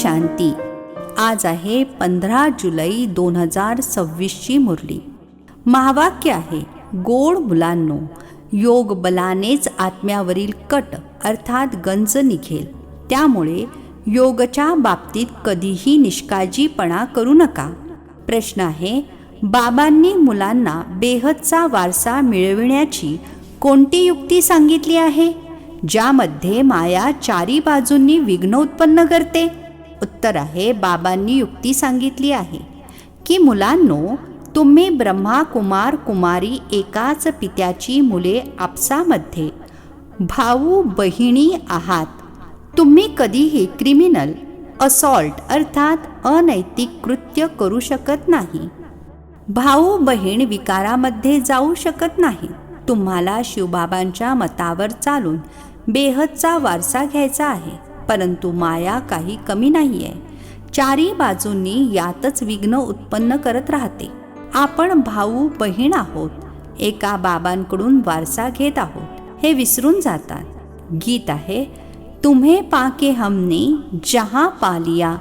शांती. आज आहे 15 जुलै 2026ची मुरली. महावाक्य आहे, गोड मुलांनो, योग बलानेच आत्म्यावरील कट अर्थात गंज निघेल. त्यामुळे योगच्या बाबतीत कधीही निष्काळजीपणा करू नका. प्रश्न आहे, बाबांनी मुलांना बेहदचा वारसा मिळविण्याची कोणती युक्ती सांगितली आहे, ज्यामध्ये माया चारी बाजूंनी विघ्न उत्पन्न करते? उत्तर आहे, बाबांनी युक्ती सांगितली आहे की मुलांनो, तुम्ही ब्रह्मा कुमार कुमारी एकाच पित्याची मुले आपसामध्ये भाऊ बहिणी आहात. तुम्ही कधीही क्रिमिनल असॉल्ट अर्थात अनैतिक कृत्य करू शकत नाही. भाऊ बहीण विकारामध्ये जाऊ शकत नाही. तुम्हाला शिवबाबांच्या मतावर चालून बेहदचा वारसा घ्यायचा आहे, परंतु माया काही कमी नाही आहे. चारी बाजूंनी यातच विघ्न उत्पन्न करत राहते. आपण भाऊ बहीण आहोत, एका बाबांकडून वारसा घेत आहोत, हे विसरून जातात. गीत आहे, तुम्हे पाके हमने जहां पालिया,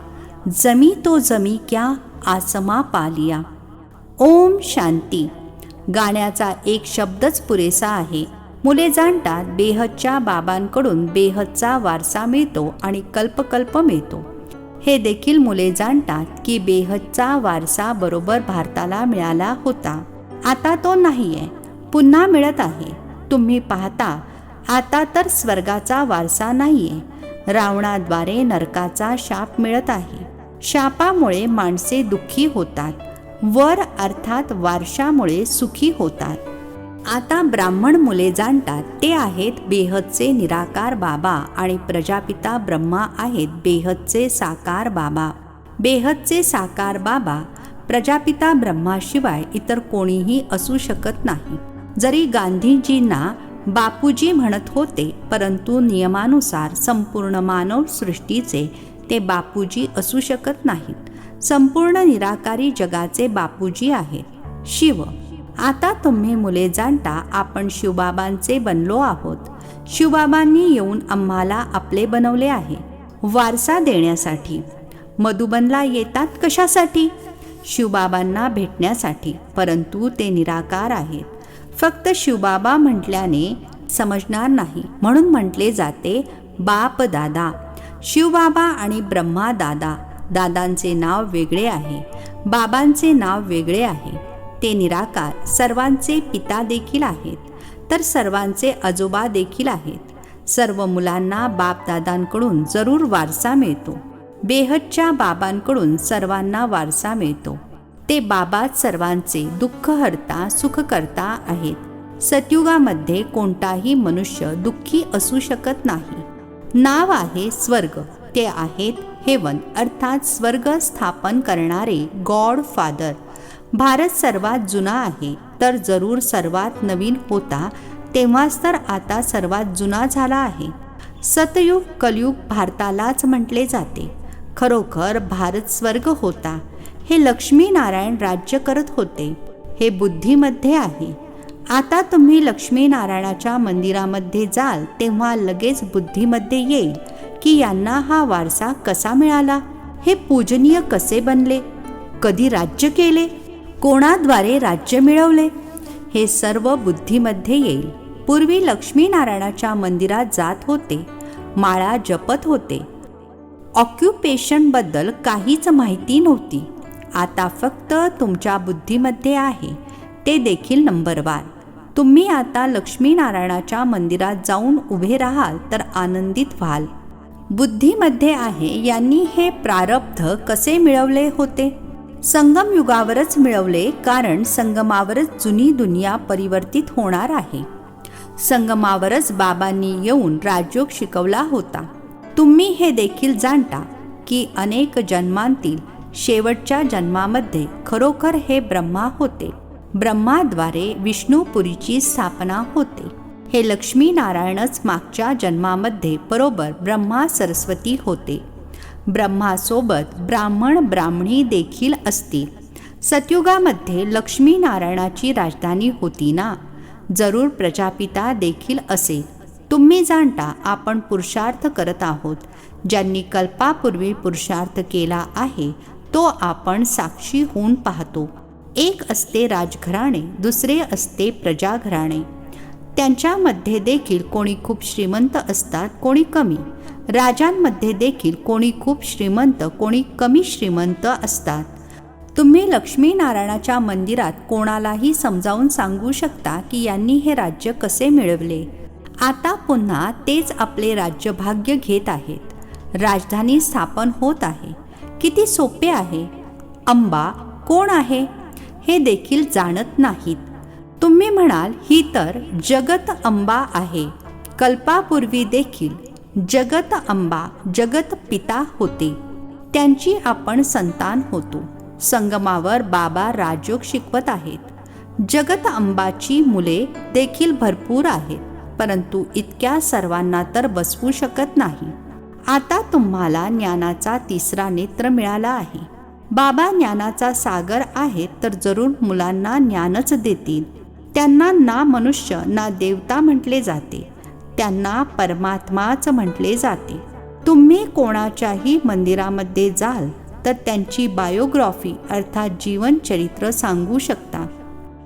जमी तो जमी क्या आसमा पालिया. ओम शांती. गाण्याचा एक शब्दच पुरेसा आहे. मुले जाणतात बेहदच्या बाबांकडून बेहदचा वारसा मिळतो आणि कल्पकल्प मिळतो. हे देखील मुले जाणतात की बेहदचा वारसा बरोबर भारताला मिळाला होता, आता तो नाहीये, पुन्हा मिळत आहे. तुम्ही पाहता, आता तर स्वर्गाचा वारसा नाहीये, रावणाद्वारे नरकाचा शाप मिळत आहे. शापामुळे माणसे दुःखी होतात, वर अर्थात वारशामुळे सुखी होतात. आता ब्राह्मण मुले जाणतात ते आहेत बेहदचे निराकार बाबा आणि प्रजापिता ब्रह्मा आहेत बेहदचे साकार बाबा. बेहदचे साकार बाबा प्रजापिता ब्रह्माशिवाय इतर कोणीही असू शकत नाही. जरी गांधीजींना बापूजी म्हणत होते, परंतु नियमानुसार संपूर्ण मानव सृष्टीचे ते बापूजी असू शकत नाहीत. संपूर्ण निराकारी जगाचे बापूजी आहेत शिव. आता तुम्ही मुले जाणता आपण शिवबाबांचे बनलो आहोत. शिवबाबांनी येऊन आम्हाला आपले बनवले आहे, वारसा देण्यासाठी. मधुबनला येतात कशासाठी? शिवबाबांना भेटण्यासाठी, परंतु ते निराकार आहेत. फक्त शिवबाबा म्हटल्याने समजणार नाही, म्हणून म्हटले जाते बाप दादा. शिवबाबा आणि ब्रह्मा दादा. दादांचे नाव वेगळे आहे, बाबांचे नाव वेगळे आहे. ते निराकार सर्वांचे पिता देखील आहेत, तर सर्वांचे आजोबा देखील आहेत. सर्व मुलांना बापदादांकडून जरूर वारसा मिळतो. बेहदच्या बाबांकडून सर्वांना वारसा मिळतो. ते बाबाच सर्वांचे दुःखहर्ता सुखकर्ता आहेत. सतयुगामध्ये कोणताही मनुष्य दुःखी असू शकत नाही. नाव आहे स्वर्ग. ते आहेत हेवन अर्थात स्वर्ग स्थापन करणारे गॉड फादर. भारत सर्वात जुना आहे, तर जरूर सर्वात नवीन होता, तेव्हाच तर आता सर्वात जुना झाला आहे. सतयुग कलयुग भारतालाच म्हटले जाते. खरोखर भारत स्वर्ग होता. हे लक्ष्मीनारायण राज्य करत होते. हे बुद्धीमध्ये आहे. आता तुम्ही लक्ष्मीनारायणाच्या मंदिरामध्ये जाल तेव्हा लगेच बुद्धीमध्ये येईल की यांना हा वारसा कसा मिळाला, हे पूजनीय कसे बनले, कधी राज्य केले, कोणाद्वारे राज्य मिळवले, हे सर्व बुद्धीमध्ये येईल. पूर्वी लक्ष्मीनारायणाच्या मंदिरात जात होते, माळा जपत होते. ऑक्युपेशनबद्दल काहीच माहिती नव्हती. आता फक्त तुमच्या बुद्धीमध्ये आहे, ते देखील नंबरवार. तुम्ही आता लक्ष्मीनारायणाच्या मंदिरात जाऊन उभे राहाल तर आनंदित व्हाल. बुद्धीमध्ये आहे. यांनी हे प्रारब्ध कसे मिळवले होते? संगम युगावरच मिळवले, कारण संगमावरच जुनी दुनिया परिवर्तित होणार आहे. संगमावरच बाबांनी येऊन राजयोग शिकवला होता. तुम्ही हे देखील जाणता की अनेक जन्मांतील शेवटच्या जन्मामध्ये खरोखर हे ब्रह्मा होते. ब्रह्माद्वारे विष्णुपुरीची स्थापना होते. हे लक्ष्मीनारायणच मागच्या जन्मामध्ये बरोबर ब्रह्मा सरस्वती होते. ब्रह्मासोबत ब्राह्मण ब्राह्मणी देखील असतील. सतयुगामध्ये लक्ष्मीनारायणाची राजधानी होती ना, जरूर प्रजापिता देखील असेल. तुम्ही जाणता आपण पुरुषार्थ करत आहोत. ज्यांनी कल्पापूर्वी पुरुषार्थ केला आहे तो आपण साक्षी होऊन पाहतो. एक असते राजघराणे, दुसरे असते प्रजाघराणे. त्यांच्यामध्ये देखील कोणी खूप श्रीमंत असतात, कोणी कमी. राजांमध्ये देखील कोणी खूप श्रीमंत, कोणी कमी श्रीमंत असतात. तुम्ही लक्ष्मीनारायणाच्या मंदिरात कोणालाही समजावून सांगू शकता की यांनी हे राज्य कसे मिळवले. आता पुन्हा तेच आपले राज्यभाग्य घेत आहेत. राजधानी स्थापन होत आहे. किती सोपे आहे. अंबा कोण आहे हे देखील जाणत नाहीत. तुम्ही म्हणाल ही तर जगत अंबा आहे. कल्पापूर्वी देखील जगत अंबा जगत पिता होते. त्यांची आपण संतान होतो. संगमावर बाबा राजयोग शिकवत आहेत. जगत अंबाची मुले देखील भरपूर आहेत, परंतु इतक्या सर्वांना तर बसवू शकत नाही. आता तुम्हाला ज्ञानाचा तिसरा नेत्र मिळाला आहे. बाबा ज्ञानाचा सागर आहेत, तर जरूर मुलांना ज्ञानच देतील. त्यांना ना मनुष्य ना देवता म्हटले जाते, त्यांना परमात्माच म्हटले जाते. तुम्ही कोणाच्याही मंदिरामध्ये जाल तर त्यांची बायोग्राफी अर्थात जीवनचरित्र सांगू शकता.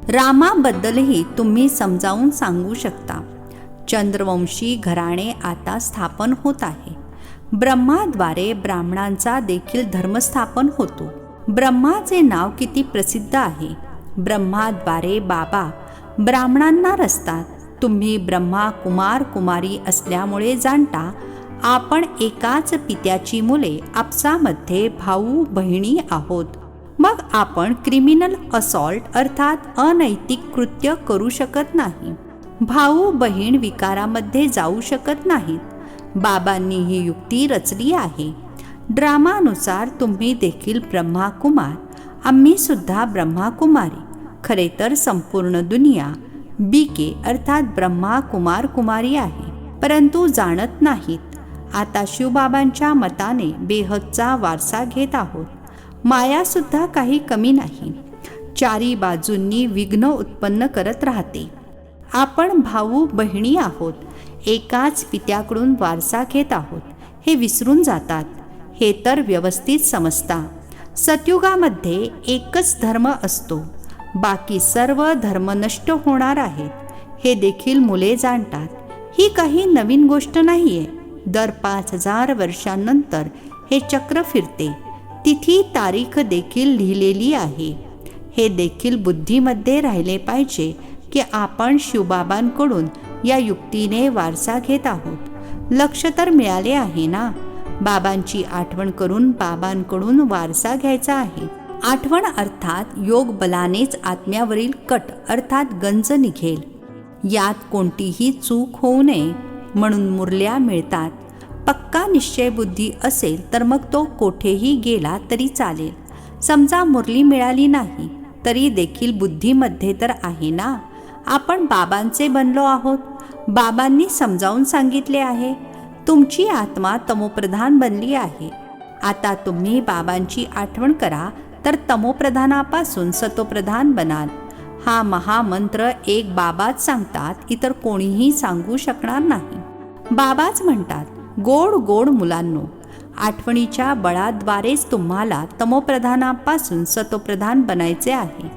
रामाबद्दलही तुम्ही समजावून सांगू शकता. चंद्रवंशी घराणे आता स्थापन होत आहे. ब्रह्माद्वारे ब्राह्मणांचा देखील धर्मस्थापन होतो. ब्रह्माचे नाव किती प्रसिद्ध आहे. ब्रह्माद्वारे बाबा ब्राह्मणांना रचतात. तुम्ही ब्रह्मा कुमार कुमारी असल्यामुळे जाणता आपण एकाच पित्याची मुले, आपसामध्ये भाऊ बहिणी आहोत. मग आपण क्रिमिनल असॉल्ट अर्थात अनैतिक कृत्य करू शकत नाही. भाऊ बहीण विकारामध्ये जाऊ शकत नाहीत. बाबांनी ही युक्ती रचली आहे. ड्रामानुसार तुम्ही देखील ब्रह्माकुमार, आम्ही सुद्धा ब्रह्माकुमारी. खरे तर संपूर्ण दुनिया बीके अर्थात ब्रह्मा कुमार कुमारी आहे, परंतु जाणत नाहीत. आता शिवबाबांच्या मताने बेहदचा वारसा घेत आहोत. मायासुद्धा काही कमी नाही. चारी बाजूंनी विघ्न उत्पन्न करत राहते. आपण भाऊ बहिणी आहोत. एकाच पित्याकडून वारसा घेत आहोत हे विसरून जातात. हे तर व्यवस्थित समजता. सतयुगामध्ये एकच धर्म असतो. बाकी सर्व धर्म नष्ट होणार आहेत. हे देखील मुले जाणतात. ही काही नवीन गोष्ट नाहीये. दर 5000 वर्षांनंतर हे चक्र फिरते. तिथी तारीख देखील लिहिलेली आहे. हे देखील बुद्धीमध्ये राहिले पाहिजे की आपण शिवबाबांकडून या युक्तीने वारसा घेत आहोत. लक्ष तर मिळाले आहे ना. बाबांची आठवण करून बाबांकडून वारसा घ्यायचा आहे. आठवण अर्थात योग बलानेच आत्म्यावरील कट अर्थात गंज निघेल. यात कोणतीही चूक होऊ नये म्हणून मुरल्या मिळतात. पक्का निश्चय बुद्धी असेल तर मग तो कोठेही गेला तरी चालेल. समजा मुरली मिळाली नाही तरी देखील बुद्धीमध्ये तर आहे ना. आपण बाबांचे बनलो आहोत. बाबांनी समजावून सांगितले आहे. तुमची आत्मा तमोप्रधान बनली आहे. आता तुम्ही बाबांची आठवण करा तर तमोप्रधानापासून सतोप्रधान बनाल. हा महामंत्र एक बाबाच सांगतात, इतर कोणीही सांगू शकणार नाही. बाबाच म्हणतात, गोड गोड मुलांनो, आठवणीच्या बळाद्वारेच तुम्हाला तमोप्रधानापासून सतोप्रधान बनायचे आहे.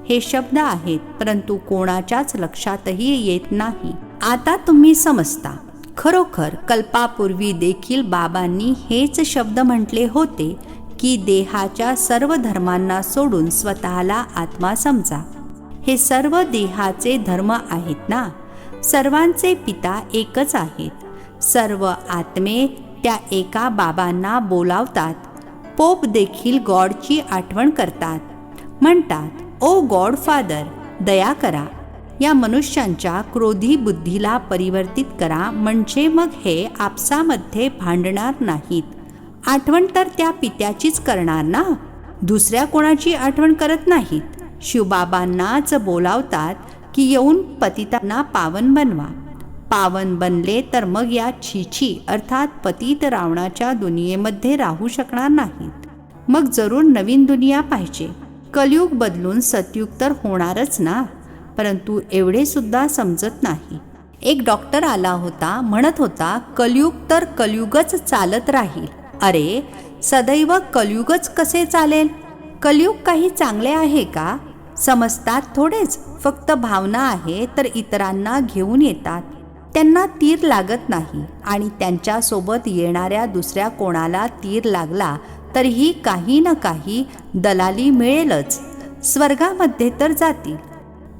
हे शब्द आहेत, परंतु कोणाच्याच लक्षातही येत नाही. आता तुम्ही समजता. खरोखर कल्पापूर्वी देखील बाबांनी हेच शब्द म्हटले होते की देहाच्या सर्व धर्मांना सोडून स्वतःला आत्मा समजा. हे सर्व देहाचे धर्म आहेत ना. सर्वांचे पिता एकच आहेत. सर्व आत्मे त्या एका बाबांना बोलावतात. पोप देखील गॉडची आठवण करतात. म्हणतात, ओ गॉड फादर, दया करा. या मनुष्यांच्या क्रोधी बुद्धीला परिवर्तित करा, म्हणजे मग हे आपसामध्ये भांडणार नाहीत. आठवण तर त्या पित्याचीच करणार ना. दुसऱ्या कोणाची आठवण करत नाहीत. शिवबाबांनाच बोलावतात की येऊन पतितांना पावन बनवा. पावन बनले तर मग या छीछी अर्थात पतित रावणाच्या दुनियेमध्ये राहू शकणार नाहीत. मग जरूर नवीन दुनिया पाहिजे. कलियुग बदलून सतयुग तर होणारच ना. परंतु एवढे सुद्धा समजत नाही. एक डॉक्टर आला होता, म्हणत होता कलियुग तर कलियुगच चालत राहील. अरे, सदैव कलियुगच कसे चालेल? कलियुग काही चांगले आहे का? समजतात थोडेच, फक्त भावना आहे तर इतरांना घेऊन येतात. त्यांना तीर लागत नाही आणि त्यांच्यासोबत येणाऱ्या दुसऱ्या कोणाला तीर लागला तरीही काही ना काही दलाली मिळेलच. स्वर्गामध्ये तर जातील.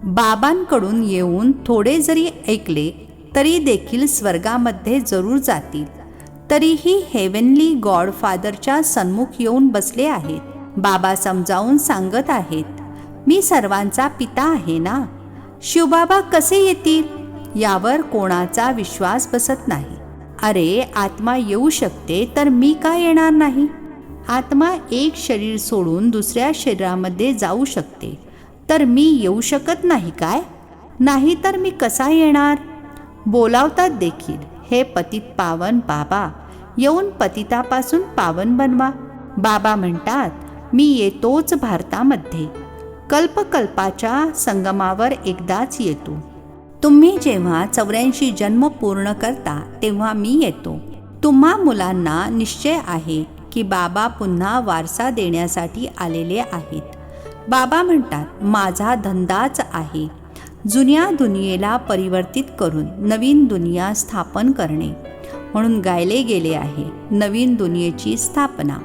बाबांकडून येऊन थोडे जरी ऐकले तरी देखील स्वर्गामध्ये जरूर जातील. तरीही हेवनली गॉडफादरच्या सन्मुख येऊन बसले आहेत. बाबा समजावून सांगत आहेत, मी सर्वांचा पिता आहे ना. शिवबाबा कसे येतील यावर कोणाचा विश्वास बसत नाही. अरे, आत्मा येऊ शकते तर मी का येणार नाही? आत्मा एक शरीर सोडून दुसऱ्या शरीरामध्ये जाऊ शकते, तर मी येऊ शकत नाही काय? नाही तर मी कसा येणार? बोलावतात देखील, हे पतित पावन बाबा, येऊन पतितापासून पावन बनवा. बाबा म्हणतात, मी येतोच भारतामध्ये. कल्पकल्पाच्या संगमावर एकदाच येतो. तुम्ही जेव्हा 84 जन्म पूर्ण करता तेव्हा मी येतो. तुम्हा मुलांना निश्चय आहे की बाबा पुन्हा वारसा देण्यासाठी आलेले आहेत. बाबा म्हणतात, माझा धंदाच आहे जुन्या दुनियेला परिवर्तित करून नवीन दुनिया स्थापन करणे. म्हणून गायले गेले आहे, नवीन दुनियेची स्थापना,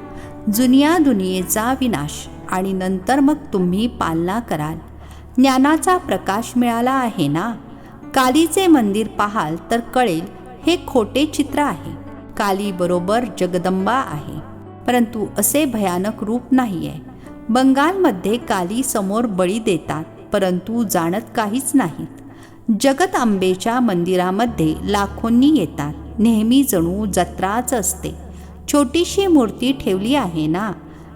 जुन्या दुनियेचा विनाश आणि नंतर मग तुम्ही पालना कराल. ज्ञानाचा प्रकाश मिळाला आहे ना. कालीचे मंदिर पाहाल तर कळेल हे खोटे चित्र आहे. काली बरोबर जगदंबा आहे, परंतु असे भयानक रूप नाही आहे. बंगालमध्ये काली समोर बळी देतात, परंतु जाणत काहीच नाहीत. जगत अंबेच्या मंदिरामध्ये लाखोंनी येतात. नेहमी जणू जत्राच असते. छोटीशी मूर्ती ठेवली आहे ना,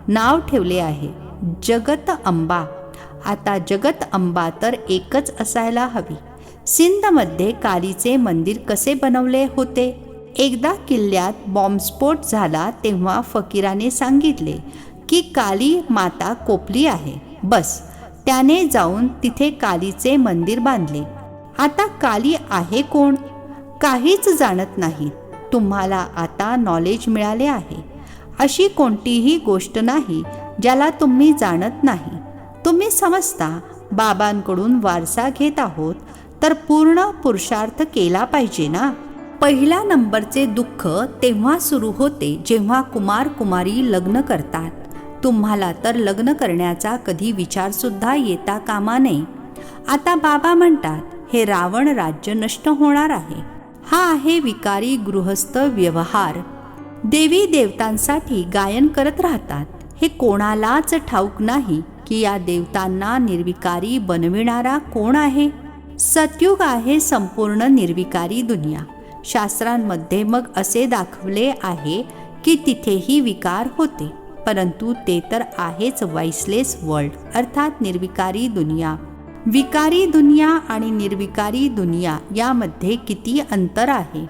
नाव ठेवले आहे जगत अंबा. आता जगत अंबा तर एकच असायला हवी. सिंधमध्ये कालीचे मंदिर कसे बनवले होते? एकदा किल्ल्यात बॉम्बस्फोट झाला तेव्हा फकीराने सांगितले की काली माता कोपली आहे. बस, त्याने जाऊन तिथे कालीचे मंदिर बांधले. आता काली आहे कोण? काहीच जाणत नाही. तुम्हाला आता नॉलेज मिळाले आहे. अशी कोणतीही गोष्ट नाही ज्याला तुम्ही जाणत नाही. तुम्ही समजता बाबांकडून वारसा घेत आहोत तर पूर्ण पुरुषार्थ केला पाहिजे ना. पहिल्या नंबरचे दुःख तेव्हा सुरू होते जेव्हा कुमार कुमारी लग्न करतात. तुम्हाला तर लग्न करण्याचा कधी विचारसुद्धा येता कामा नये. आता बाबा म्हणतात, हे रावण राज्य नष्ट होणार आहे. हा आहे विकारी गृहस्थ व्यवहार. देवी देवतांसाठी गायन करत राहतात. हे कोणालाच ठाऊक नाही की या देवतांना निर्विकारी बनविणारा कोण आहे. सतयुग आहे संपूर्ण निर्विकारी दुनिया. शास्त्रांमध्ये मग असे दाखवले आहे की तिथेही विकार होते, परंतु ते तर आहेच वाइसलेस वर्ल्ड, अर्थात निर्विकारी दुनिया. विकारी दुनिया आणि निर्विकारी दुनिया यामध्ये किती अंतर आहे.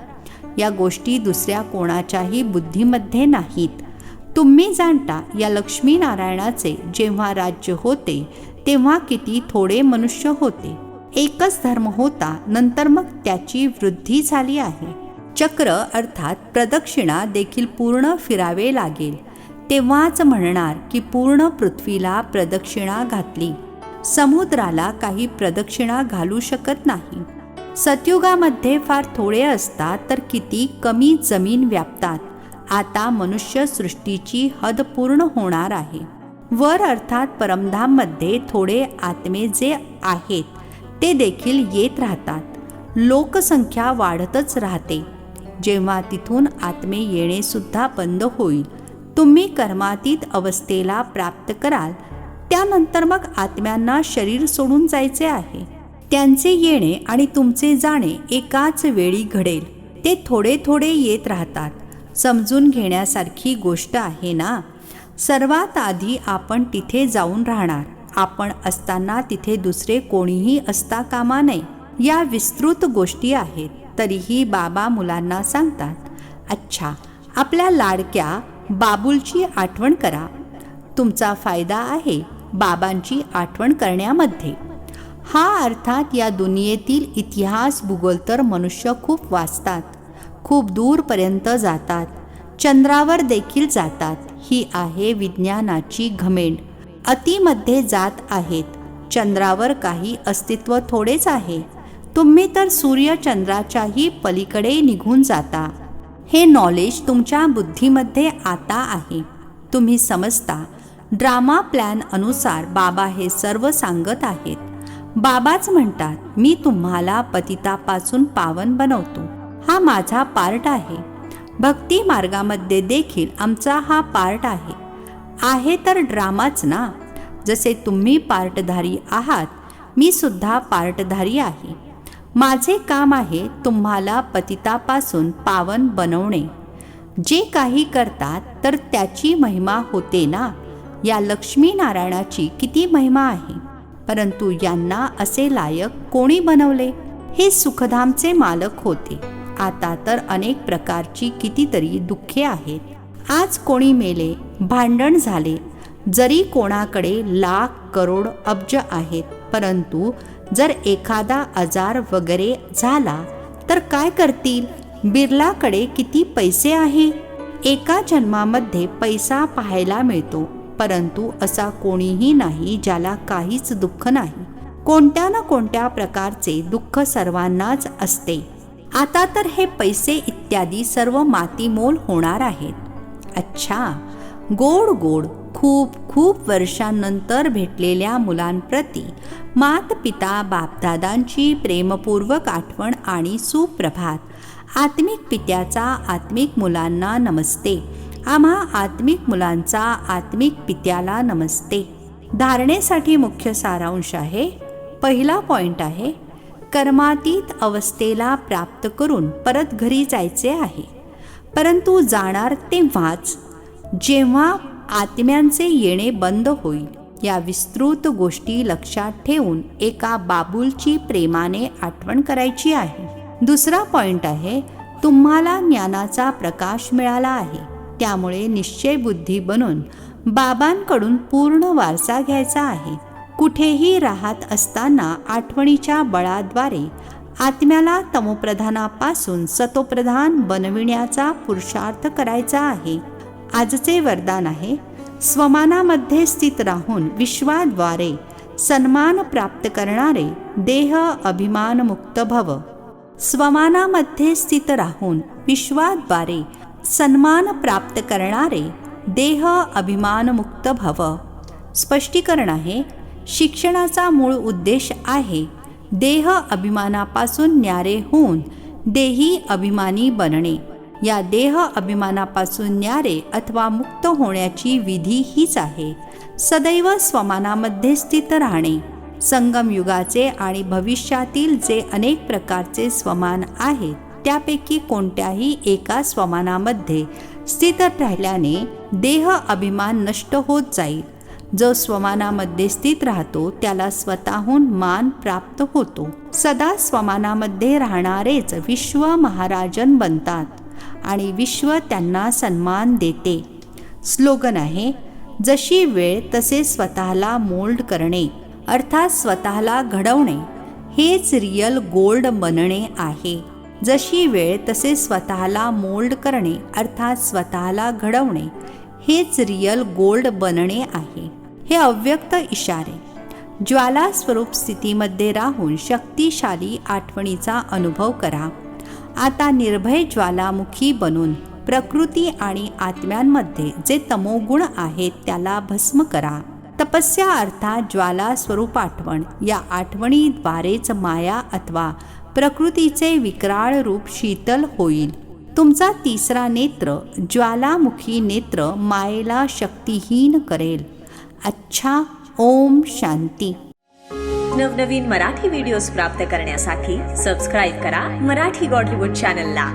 या गोष्टी दुसऱ्या कोणाच्याही बुद्धीमध्ये नाहीत. तुम्ही जाणता, या लक्ष्मीनारायणाचे जेव्हा राज्य होते तेव्हा किती थोडे मनुष्य होते. एकच धर्म होता, नंतर मग त्याची वृद्धी झाली आहे. चक्र अर्थात प्रदक्षिणा देखील पूर्ण फिरावे लागेल, तेव्हाच म्हणणार की पूर्ण पृथ्वीला प्रदक्षिणा घातली. समुद्राला काही प्रदक्षिणा घालू शकत नाही. सतयुगामध्ये फार थोडे असतात तर किती कमी जमीन व्यापतात. आता मनुष्य सृष्टीची हद पूर्ण होणार आहे. वर अर्थात परमधाममध्ये थोडे आत्मे जे आहेत ते देखील येत राहतात. लोकसंख्या वाढतच राहते. जेव्हा तिथून आत्मे येणे सुद्धा बंद होईल, तुम्ही कर्मातीत अवस्थेला प्राप्त कराल, त्यानंतर मग आत्म्यांना शरीर सोडून जायचे आहे. त्यांचे येणे आणि तुमचे जाणे एकाच वेळी घडेल. ते थोडे थोडे येत राहतात. समजून घेण्यासारखी गोष्ट आहे ना. सर्वात आधी आपण तिथे जाऊन राहणार. आपण असताना तिथे दुसरे कोणीही असता कामा नये. या विस्तृत गोष्टी आहेत. तरीही बाबा मुलांना सांगतात, अच्छा, आपल्या लाडक्या बाबुलची आठवण करा. तुमचा फायदा आहे बाबांची आठवण करण्यामध्ये. हा अर्थात या दुनियेतील इतिहास भूगोल तर मनुष्य खूप वाचतात, खूप दूरपर्यंत जातात, चंद्रावर देखील जातात. ही आहे विज्ञानाची घमेंड. अतिमध्ये जात आहेत. चंद्रावर काही अस्तित्व थोडेच आहे. तुम्ही तर सूर्य चंद्राच्याही पलीकडे निघून जाता. हे नॉलेज तुमच्या बुद्धीमध्ये आता आहे. तुम्ही समजता. ड्रामा प्लॅन अनुसार बाबा हे सर्व सांगत आहेत. बाबाच म्हणतात, मी तुम्हाला पतितापासून पावन बनवतो. हा माझा पार्ट आहे. भक्ती मार्गामध्ये देखील आमचा हा पार्ट आहे तर ड्रामाच ना. जसे तुम्ही पार्टधारी आहात, मी सुद्धा पार्टधारी आहे. माझे काम आहे तुम्हाला पतितापासून पावन बनवणे. जे काही करतात तर त्याची महिमा होते ना. या लक्ष्मीनारायणाची किती महिमा आहे, परंतु यांना असे लायक कोणी बनवले? हे सुखधामचे मालक होते. आता तर अनेक प्रकारची कितीतरी दुःखे आहेत. आज कोणी मेले, भांडण झाले. जरी कोणाकडे लाख करोड अब्ज आहेत, परंतु जर एखादा आजार वगैरे झाला तर काय करतील? बिर्लाकडे किती पैसे आहे? एका जन्मामध्ये पैसा पाहायला मिळतो, परंतु असा कोणीही नाही ज्याला काहीच दुःख नाही. कोणत्या ना कोणत्या प्रकारचे दुःख सर्वांनाच असते. आता तर हे पैसे इत्यादी सर्व मातीमोल होणार आहेत. अच्छा, गोड गोड खूप खूप वर्षांनंतर भेटलेल्या मुलांप्रती मात पिता बापदादांची प्रेमपूर्वक आठवण आणि सुप्रभात. आत्मिक पित्याचा आत्मिक मुलांना नमस्ते. आम्हा आत्मिक मुलांचा आत्मिक पित्याला नमस्ते. धारणेसाठी मुख्य सारांश आहे. पहिला पॉइंट आहे, कर्मातीत अवस्थेला प्राप्त करून परत घरी जायचे आहे, परंतु जाणार तेव्हाच जेव्हा आत्म्यांचे येणे बंद होईल. या विस्तृत गोष्टी लक्षात ठेवून एका बाबूलची प्रेमाने आठवण करायची आहे. दुसरा पॉइंट आहे, तुम्हाला ज्ञानाचा प्रकाश मिळाला आहे, त्यामुळे निश्चय बुद्धी बनून बाबांकडून पूर्ण वारसा घ्यायचा आहे. कुठेही राहत असताना आठवणीच्या बळाद्वारे आत्म्याला तमोप्रधानापासून सतोप्रधान बनविण्याचा पुरुषार्थ करायचा आहे. आजचे वरदान आहे, स्वमानामध्ये स्थित राहून विश्वाद्वारे सन्मान प्राप्त करणारे देह अभिमान मुक्त भव. स्वमानामध्ये स्थित राहून विश्वाद्वारे सन्मान प्राप्त करणारे देह अभिमान मुक्त भव. स्पष्टीकरण आहे, शिक्षणाचा मूळ उद्देश आहे देह अभिमानापासून न्यारे होऊन देही अभिमानी बनणे. या देह अभिमानापासून न्यारे अथवा मुक्त होण्याची विधी हीच आहे, सदैव स्वमानामध्ये स्थित राहणे. संगम युगाचे आणि भविष्यातील जे अनेक प्रकारचे स्वमान आहेत, त्यापैकी कोणत्याही एका स्वमानामध्ये स्थित राहिल्याने देह अभिमान नष्ट होत जाईल. जो स्वमानामध्ये स्थित राहतो त्याला स्वतःहून मान प्राप्त होतो. सदा स्वमानामध्ये राहणारेच विश्व महाराजन बनतात आणि विश्व त्यांना सन्मान देते. स्लोगन आहे, जशी वेळ तसे स्वतःला मोल्ड करणे, अर्थात स्वतःला घडवणे, हेच रियल गोल्ड बनणे आहे. जशी वेळ तसे स्वतःला मोल्ड करणे, अर्थात स्वतःला घडवणे, हेच रियल गोल्ड बनणे आहे. हे अव्यक्त इशारे. ज्वाला स्वरूप स्थितीमध्ये राहून शक्तिशाली आठवणीचा अनुभव करा. आता निर्भय ज्वालामुखी बनून प्रकृती आणि आत्म्यांमध्ये जे तमोगुण आहेत त्याला भस्म करा. तपस्या अर्थात ज्वाला स्वरूप आठवण. या आठवणीद्वारेच माया अथवा प्रकृतीचे विक्राळ रूप शीतल होईल. तुमचा तिसरा नेत्र ज्वालामुखी नेत्र मायेला शक्तिहीन करेल. अच्छा, ओम शांती. नवनवीन मराठी व्हिडिओज प्राप्त करण्यासाठी सबस्क्राईब करा मराठी गॉडलीवूड चॅनलला.